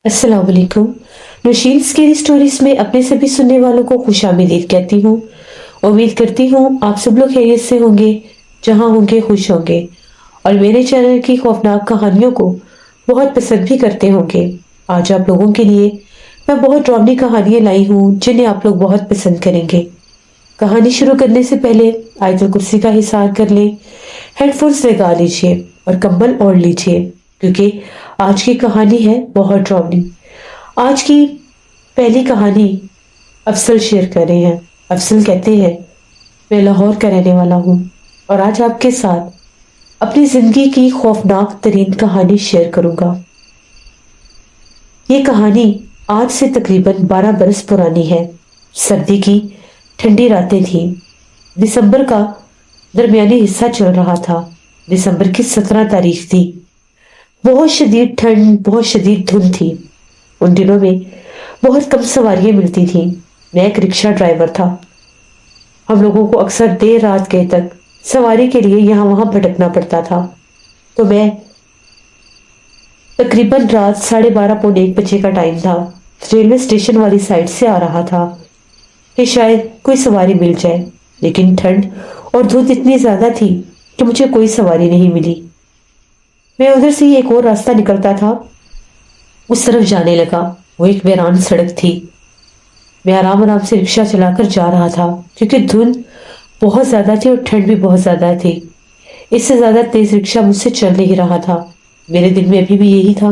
अस्सलाम वालेकुम। Nausheen scary stories में अपने सभी सुनने वालों को खुशामदीद कहती हूँ। उम्मीद करती हूँ आप सब लोग खैरियत से होंगे, जहाँ होंगे खुश होंगे और मेरे चैनल की खौफनाक कहानियों को बहुत पसंद भी करते होंगे। आज आप लोगों के लिए मैं बहुत डरावनी कहानियां लाई हूँ जिन्हें आप लोग बहुत पसंद करेंगे। कहानी शुरू करने से पहले आयतुल कुर्सी का हिसार कर लें, हेडफोन्स लगा लीजिए और कंबल ओढ़ लीजिए क्योंकि आज की कहानी है बहुत डरावनी। आज की पहली कहानी अफसल शेयर कर रहे हैं। अफसल कहते हैं, मैं लाहौर का रहने वाला हूँ और आज आपके साथ अपनी जिंदगी की खौफनाक तरीन कहानी शेयर करूंगा। ये कहानी आज से तकरीबन 12 बरस पुरानी है। सर्दी की ठंडी रातें थी। दिसंबर का दरमियानी हिस्सा चल रहा था। दिसंबर की 17 तारीख थी। बहुत शदीद ठंड, बहुत शदीद धुंध थी। उन दिनों में बहुत कम सवारियां मिलती थीं। मैं एक रिक्शा ड्राइवर था। हम लोगों को अक्सर देर रात गए तक सवारी के लिए यहाँ वहां भटकना पड़ता था। तो मैं तकरीबन रात 12:30 पौने 1 बजे का टाइम था। रेलवे स्टेशन वाली साइड से आ रहा था कि शायद कोई सवारी मिल जाए, लेकिन ठंड और धूप इतनी ज्यादा थी कि मुझे कोई सवारी नहीं मिली। मैं उधर से ही एक और रास्ता निकलता था, उस तरफ जाने लगा। वो एक वीरान सड़क थी। मैं आराम आराम से रिक्शा चलाकर जा रहा था क्योंकि धुंध बहुत ज्यादा थी और ठंड भी बहुत ज्यादा थी। इससे ज्यादा तेज रिक्शा मुझसे चल नहीं रहा था। मेरे दिल में अभी भी यही था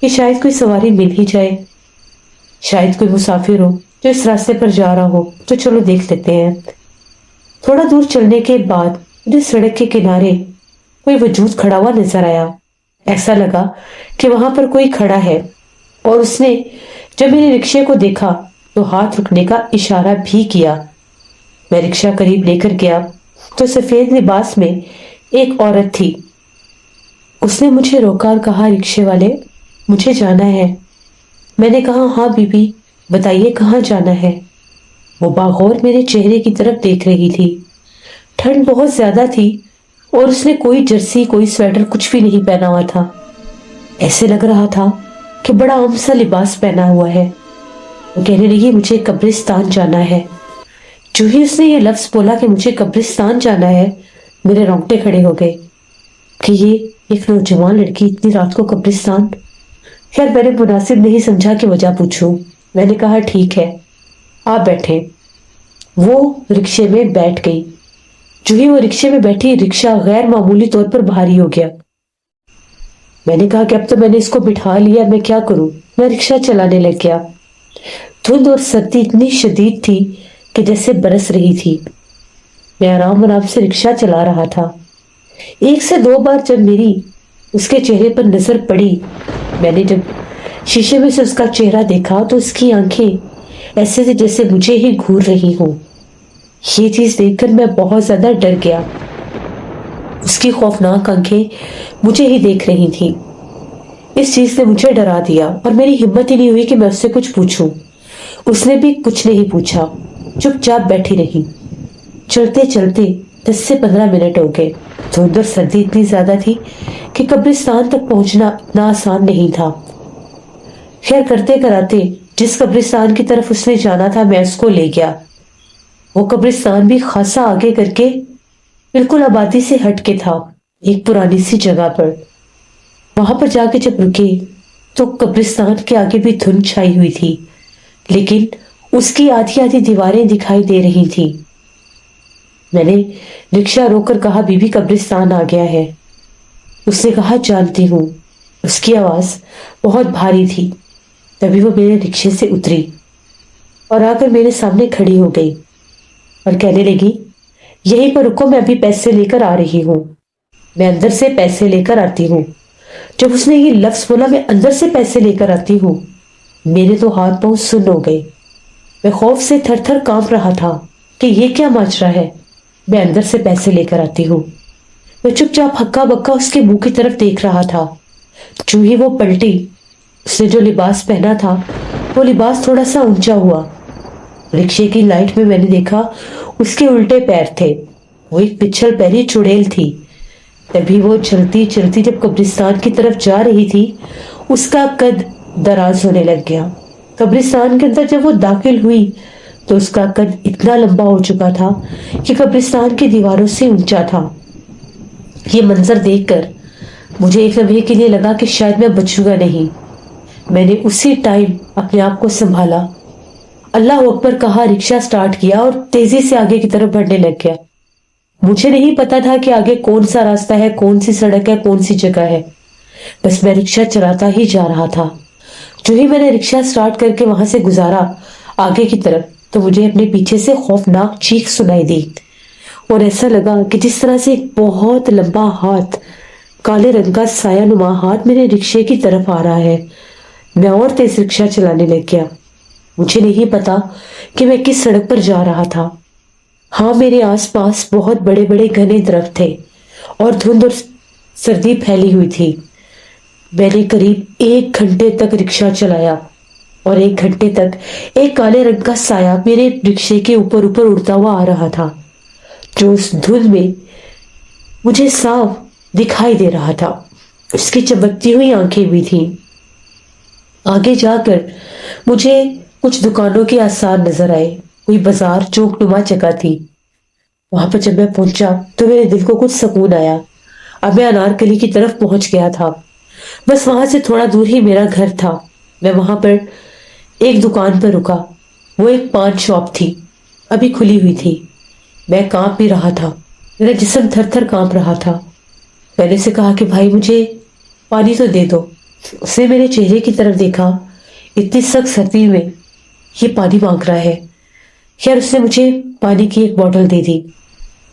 कि शायद कोई सवारी मिल ही जाए, शायद कोई मुसाफिर हो जो इस रास्ते पर जा रहा हो, तो चलो देख लेते हैं। थोड़ा दूर चलने के बाद मुझे सड़क के किनारे कोई वजूद खड़ा हुआ नजर आया। ऐसा लगा कि वहां पर कोई खड़ा है और उसने जब मेरे रिक्शे को देखा तो हाथ रुकने का इशारा भी किया। मैं रिक्शा करीब लेकर गया तो सफेद लिबास में एक औरत थी। उसने मुझे रोका और कहा, रिक्शे वाले, मुझे जाना है। मैंने कहा, हाँ बीबी, बताइए कहाँ जाना है। वो बागौर मेरे चेहरे की तरफ देख रही थी। ठंड बहुत ज्यादा थी और उसने कोई जर्सी, कोई स्वेटर, कुछ भी नहीं पहना हुआ था। ऐसे लग रहा था कि बड़ा आम सा लिबास पहना हुआ है। वो कहने लगी, मुझे कब्रिस्तान जाना है। जो ही उसने ये लफ्ज बोला कि मुझे कब्रिस्तान जाना है, मेरे रोंगटे खड़े हो गए कि ये एक नौजवान लड़की इतनी रात को कब्रिस्तान। खैर, मैंने मुनासिब नहीं समझा कि वजह पूछूं। मैंने कहा, ठीक है, आप बैठे। वो रिक्शे में बैठ गई। जो ही वो रिक्शे में बैठी, रिक्शा गैर मामूली तौर पर भारी हो गया। मैंने कहा कि अब तो मैंने इसको बिठा लिया, मैं क्या करूं। मैं रिक्शा चलाने लग गया। धुंध और सर्दी इतनी शदीद थी कि जैसे बरस रही थी। मैं आराम आराम से रिक्शा चला रहा था। 1 से 2 बार जब मेरी उसके चेहरे पर नजर पड़ी, मैंने जब शीशे में से उसका चेहरा देखा तो उसकी आंखें ऐसे थे जैसे मुझे ही घूर रही हों। ये चीज देखकर मैं बहुत ज्यादा डर गया। उसकी खौफनाक आंखें मुझे ही देख रही थी। इस चीज ने मुझे डरा दिया और मेरी हिम्मत ही नहीं हुई कि मैं उससे कुछ पूछूं। उसने भी कुछ नहीं पूछा, चुपचाप बैठी रही। चलते चलते 10 से 15 मिनट हो गए। धुंध और सर्दी इतनी ज्यादा थी कि कब्रिस्तान तक पहुंचना इतना आसान नहीं था। खैर, करते कराते जिस कब्रिस्तान की तरफ उसने जाना था, मैं उसको ले गया। वो कब्रिस्तान भी खासा आगे करके बिल्कुल आबादी से हटके था, एक पुरानी सी जगह पर। वहां पर जाके जब रुके तो कब्रिस्तान के आगे भी धुंध छाई हुई थी, लेकिन उसकी आधी आधी दीवारें दिखाई दे रही थी। मैंने रिक्शा रोककर कहा, बीबी, कब्रिस्तान आ गया है। उसने कहा, जानती हूँ। उसकी आवाज बहुत भारी थी। तभी वो मेरे रिक्शे से उतरी और आकर मेरे सामने खड़ी हो गई और कहने लगी, यहीं पर रुको, मैं अभी पैसे लेकर आ रही हूँ। मैं अंदर से पैसे लेकर आती हूँ। जब उसने ये लफ्ज बोला, मैं अंदर से पैसे लेकर आती हूँ, मेरे तो हाथ पांव सुन्न हो गए। मैं खौफ से थर थर कांप रहा था कि ये क्या माजरा है। मैं अंदर से पैसे लेकर आती हूँ। मैं चुपचाप हक्का बक्का उसके मुंह की तरफ देख रहा था। जो ही वो पलटी, उसने जो लिबास पहना था वो लिबास थोड़ा सा ऊंचा हुआ। रिक्शे की लाइट में मैंने देखा उसके उल्टे पैर थे। वो एक पिछल पैरी चुड़ैल थी। तभी वो चलती चलती जब कब्रिस्तान की तरफ जा रही थी, उसका कद दराज होने लग गया। कब्रिस्तान के अंदर जब वो दाखिल हुई तो उसका कद इतना लंबा हो चुका था कि कब्रिस्तान की दीवारों से ऊंचा था। ये मंजर देखकर मुझे एक लम्हे के लिए लगा कि शायद मैं बचूंगा नहीं। मैंने उसी टाइम अपने आप को संभाला, अल्लाह अकबर कहा, रिक्शा स्टार्ट किया और तेजी से आगे की तरफ बढ़ने लग गया। मुझे नहीं पता था कि आगे कौन सा रास्ता है, कौन सी सड़क है, कौन सी जगह है। बस मैं रिक्शा चलाता ही जा रहा था। जो ही मैंने रिक्शा स्टार्ट करके वहां से गुजारा आगे की तरफ, तो मुझे अपने पीछे से खौफनाक चीख सुनाई दी और ऐसा लगा कि जिस तरह से एक बहुत लंबा हाथ, काले रंग का सायानुमा हाथ मेरे रिक्शे की तरफ आ रहा है। मैं और तेज रिक्शा चलाने लग गया। मुझे नहीं पता कि मैं किस सड़क पर जा रहा था। हाँ, मेरे आसपास बहुत बड़े बड़े घने दरख्त थे और धुंध और सर्दी फैली हुई थी। मैंने करीब 1 घंटे तक रिक्शा चलाया और 1 घंटे तक एक काले रंग का साया मेरे रिक्शे के ऊपर ऊपर उड़ता हुआ आ रहा था, जो उस धुंध में मुझे साफ दिखाई दे रहा था। उसकी चमकती हुई आंखें भी थीं। आगे जाकर मुझे कुछ दुकानों के आसार नजर आए। कोई बाजार चौकनुमा जगह थी। वहां पर जब मैं पहुंचा तो मेरे दिल को कुछ सुकून आया। अब मैं अनारकली की तरफ पहुंच गया था। बस वहां से थोड़ा दूर ही मेरा घर था। मैं वहां पर एक दुकान पर रुका। वो एक पान शॉप थी, अभी खुली हुई थी। मैं कांप भी रहा था, मेरा जिस्म थर थर कांप रहा था। मैंने उसे कहा कि भाई मुझे पानी तो दे दो। उसने मेरे चेहरे की तरफ देखा, इतनी सख्त सर्दी में ये पानी मांग रहा है। खैर, उसने मुझे पानी की एक बोतल दे दी।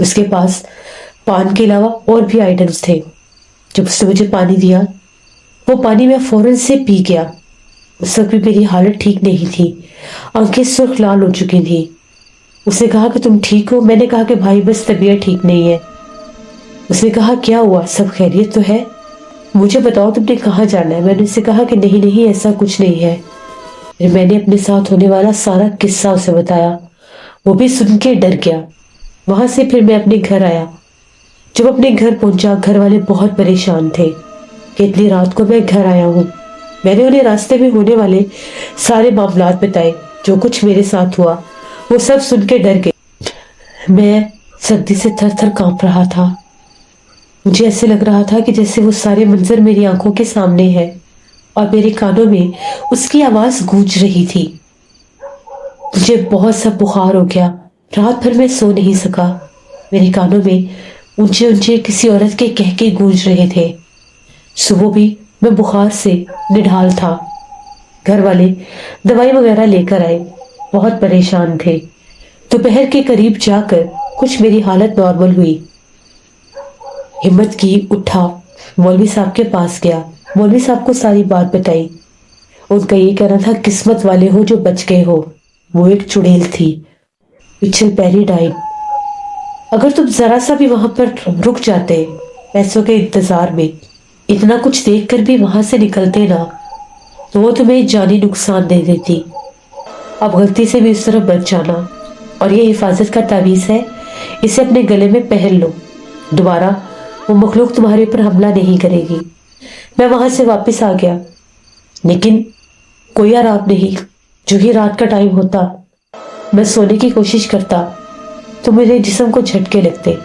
उसके पास पान के अलावा और भी आइटम्स थे। जब उसने मुझे पानी दिया, वो पानी मैं फौरन से पी गया। उस वक्त भी मेरी हालत ठीक नहीं थी, आंखें सुर्ख लाल हो चुकी थी। उसने कहा कि तुम ठीक हो? मैंने कहा कि भाई बस तबीयत ठीक नहीं है। उसने कहा क्या हुआ, सब खैरियत तो है? मुझे बताओ तुमने कहाँ जाना है? मैंने उससे कहा कि नहीं नहीं, ऐसा कुछ नहीं है। फिर मैंने अपने साथ होने वाला सारा किस्सा उसे बताया। वो भी सुन के डर गया। वहां से फिर मैं अपने घर आया। जब अपने घर पहुंचा, घर वाले बहुत परेशान थे कि इतनी रात को मैं घर आया हूँ। मैंने उन्हें रास्ते में होने वाले सारे मामलात बताए, जो कुछ मेरे साथ हुआ। वो सब सुन के डर गए। मैं सर्दी से थर थर कांप रहा था। मुझे ऐसे लग रहा था कि जैसे वो सारे मंजर मेरी आंखों के सामने है और मेरे कानों में उसकी आवाज गूंज रही थी। मुझे बहुत सा बुखार हो गया। रात भर मैं सो नहीं सका। मेरे कानों में ऊंचे ऊंचे किसी औरत के कहके गूंज रहे थे। सुबह भी मैं बुखार से निढाल था। घर वाले दवाई वगैरह लेकर आए, बहुत परेशान थे। दोपहर के करीब जाकर कुछ मेरी हालत नॉर्मल हुई। हिम्मत की, उठा, मौलवी साहब के पास गया। मौलवी साहब को सारी बात बताई। उनका ये कहना था, किस्मत वाले हो जो बच गए हो। वो एक चुड़ैल थी, पिछल पैरी डाइड। अगर तुम जरा सा भी वहां पर रुक जाते, पैसों के इंतजार में, इतना कुछ देखकर भी वहां से निकलते ना, तो वो तुम्हें जानी नुकसान दे देती। अब गलती से भी इस तरफ बच जाना। और ये हिफाजत का तावीज है, इसे अपने गले में पहन लो। दोबारा वो मखलूक तुम्हारे ऊपर हमला नहीं करेगी। मैं वहां से वापस आ गया, लेकिन कोई आराम नहीं। जो ही रात का टाइम होता, मैं सोने की कोशिश करता तो मेरे जिस्म को झटके लगते।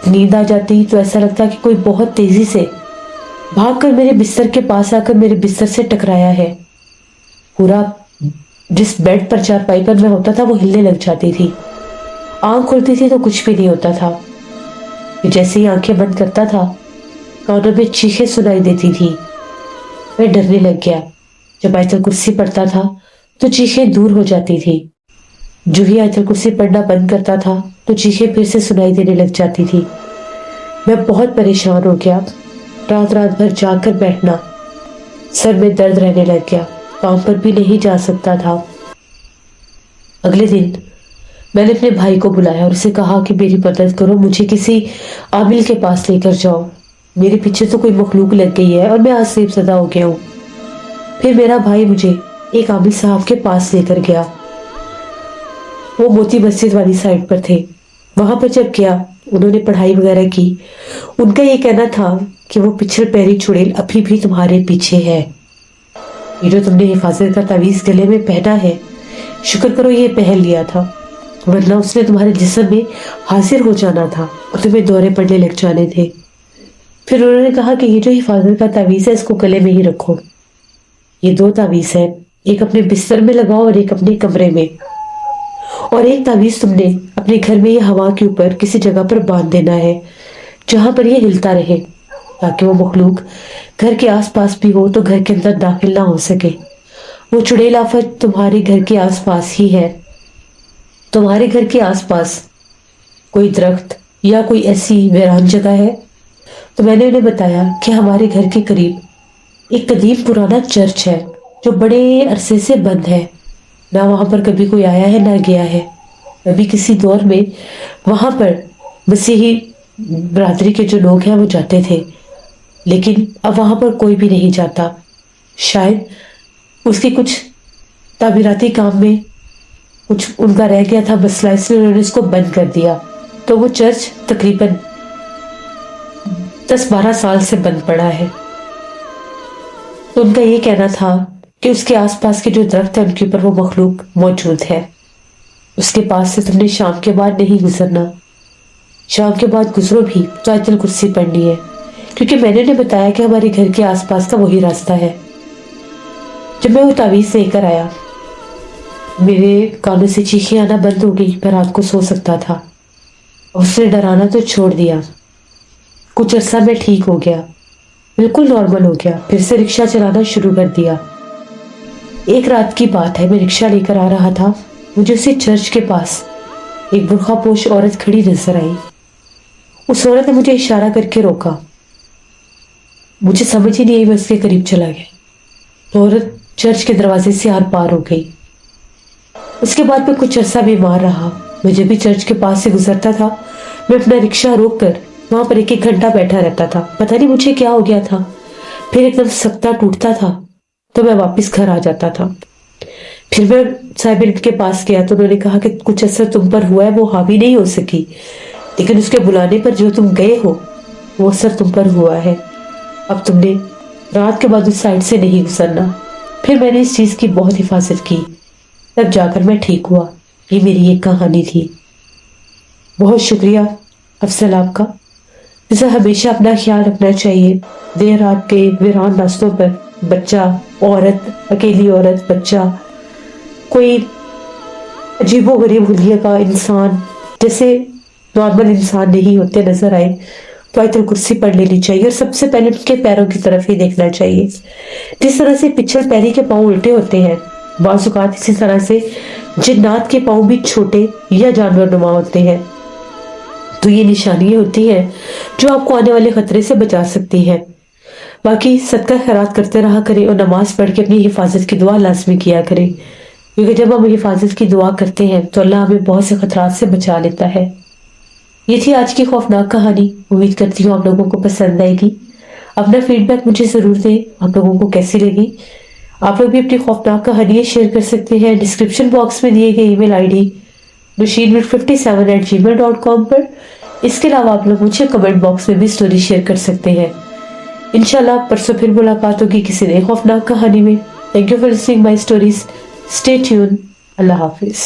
नींद आ जाती तो ऐसा लगता कि कोई बहुत तेजी से भागकर मेरे बिस्तर के पास आकर मेरे बिस्तर से टकराया है। पूरा जिस बेड पर चारपाई पर मैं होता था वो हिलने लग जाती थी। आंख खुलती थी तो कुछ भी नहीं होता था। जैसे ही आंखें बंद करता था, कानों में चीखें सुनाई देती थी। मैं डरने लग गया। जब आयतल कुर्सी पढ़ता था तो चीखें दूर हो जाती थी। जो ही आयतल कुर्सी पढ़ना बंद करता था तो चीखें फिर से सुनाई देने लग जाती थी। मैं बहुत परेशान हो गया। रात रात भर जाकर बैठना, सर में दर्द रहने लग गया, काम पर भी नहीं जा सकता था। अगले दिन मैंने अपने भाई को बुलाया और उसे कहा कि मेरी मदद करो, मुझे किसी आमिल के पास लेकर जाओ। मेरे पीछे तो कोई मखलूक लग गई है और मैं आज सेब सदा हो गया हूँ। फिर मेरा भाई मुझे एक आमिल साहब के पास लेकर गया। वो मोती मस्जिद वाली साइड पर थे। वहां पर जब गया, उन्होंने पढ़ाई वगैरह की। उनका ये कहना था कि वो पिछल पैरी चुड़ैल अभी भी तुम्हारे पीछे है। یہ جو تم نے حفاظت کا تعویذ گلے میں پہنا ہے، شکر کرو یہ پہن لیا تھا، ورنہ اس نے تمہارے جسم میں حاضر ہو جانا تھا اور تمہیں دورے پڑنے لگ جانے تھے۔ پھر انہوں نے کہا کہ یہ جو حفاظت کا تعویذ ہے اس کو گلے میں ہی رکھو۔ یہ 2 تعویذ ہے، ایک اپنے بستر میں لگاؤ اور ایک اپنے کمرے میں، اور ایک تعویذ تم نے اپنے گھر میں یہ ہوا کے اوپر کسی جگہ پر باندھ دینا ہے جہاں پر یہ ہلتا رہے، تاکہ وہ مخلوق گھر کے آس پاس بھی ہو تو گھر کے اندر داخل نہ ہو سکے۔ وہ چڑیل آفت تمہارے گھر کے آس پاس ہی ہے۔ تمہارے گھر کے آس پاس کوئی درخت یا کوئی ایسی ویران جگہ ہے؟ تو میں نے انہیں بتایا کہ ہمارے گھر کے قریب ایک قدیم پرانا چرچ ہے جو بڑے عرصے سے بند ہے، نہ وہاں پر کبھی کوئی آیا ہے نہ گیا ہے۔ ابھی کسی دور میں وہاں پر مسیحی برادری کے جو لوگ ہیں وہ جاتے تھے، لیکن اب وہاں پر کوئی بھی نہیں جاتا۔ شاید اس کے کچھ تعمیراتی کام میں کچھ ان کا رہ گیا تھا مسئلہ، اس لیے انہوں نے اس کو بند کر دیا۔ تو وہ چرچ تقریباً 10-12 سال سے بند پڑا ہے۔ تو ان کا یہ کہنا تھا کہ اس کے آس پاس کے جو درخت ہیں ان کے اوپر وہ مخلوق موجود ہے۔ اس کے پاس سے تم نے شام کے بعد نہیں گزرنا، شام کے بعد گزرو بھی تو آیت الکرسی پڑھنی ہے، کیونکہ میں نے انہیں بتایا کہ ہمارے گھر کے آس پاس کا وہی راستہ ہے۔ جب میں وہ تعویذ لے کر آیا، میرے کانوں سے چیخیں آنا بند ہو گئی، میں رات کو سو سکتا تھا۔ اس نے ڈرانا تو چھوڑ دیا، کچھ عرصہ میں ٹھیک ہو گیا، بالکل نارمل ہو گیا، پھر سے رکشہ چلانا شروع کر دیا۔ ایک رات کی بات ہے، میں رکشہ لے کر آ رہا تھا، مجھے اسی چرچ کے پاس ایک برقع پوش عورت کھڑی نظر آئی۔ اس عورت نے مجھے اشارہ کر کے روکا، مجھے سمجھ ہی نہیں آئی، میں اس کے قریب چلا گیا تو عورت چرچ کے دروازے سے آر پار ہو گئی۔ اس کے بعد میں کچھ عرصہ بیمار رہا۔ میں جب بھی چرچ کے پاس سے گزرتا تھا میں اپنا رکشہ روک کر وہاں پر 1-1 گھنٹہ بیٹھا رہتا تھا، پتہ نہیں مجھے کیا ہو گیا تھا۔ پھر ایک دم سکتہ ٹوٹتا تھا تو میں واپس گھر آ جاتا تھا۔ پھر میں صاحب علم کے پاس گیا تو انہوں نے کہا کہ کچھ اثر تم پر ہوا ہے، وہ حاوی نہیں ہو سکی، لیکن اس کے بلانے پر جو تم گئے ہو وہ اثر تم پر ہوا ہے۔ اب تم نے رات کے بعد اس سائڈ سے نہیں گزرنا۔ پھر میں نے اس چیز کی بہت حفاظت کی، تب جا کر میں ٹھیک ہوا۔ یہ میری ایک کہانی تھی۔ بہت شکریہ افضل آپ کا۔ اسے ہمیشہ اپنا خیال رکھنا چاہیے۔ دیر رات کے ویران راستوں پر بچہ، عورت، اکیلی عورت، بچہ، کوئی عجیب و غریب حلیے کا انسان جیسے نارمل انسان نہیں ہوتے نظر آئے تو آیت الکرسی پڑھ لینی چاہیے، اور سب سے پہلے ان کے پیروں کی طرف ہی دیکھنا چاہیے۔ جس طرح سے پچھل پیری کے پاؤں الٹے ہوتے ہیں، بعض اوقات اسی طرح سے جنات کے پاؤں بھی چھوٹے یا جانور نما ہوتے ہیں، تو یہ نشانیاں ہوتی ہیں جو آپ کو آنے والے خطرے سے بچا سکتی ہیں۔ باقی صدقہ خیرات کرتے رہا کریں اور نماز پڑھ کے اپنی حفاظت کی دعا لازمی کیا کریں، کیونکہ جب ہم حفاظت کی دعا کرتے ہیں تو اللہ ہمیں بہت سے خطرات سے بچا لیتا ہے۔ یہ تھی آج کی خوفناک کہانی، امید کرتی ہوں آپ لوگوں کو پسند آئے گی۔ اپنا فیڈ بیک مجھے ضرور دیں، آپ لوگوں کو کیسی لگی۔ آپ لوگ بھی اپنی خوفناک کہانیاں شیئر کر سکتے ہیں ڈسکرپشن باکس میں دیے گئے ای میل آئی ڈی nushinmit57@gmail.com پر۔ اس کے علاوہ آپ لوگ مجھے کمنٹ باکس میں بھی سٹوری شیئر کر سکتے ہیں۔ انشاءاللہ پرسوں پھر ملاقات ہوگی کسی نئے خوفناک کہانی میں۔ Thank you for listening my stories, stay tune, اللہ حافظ۔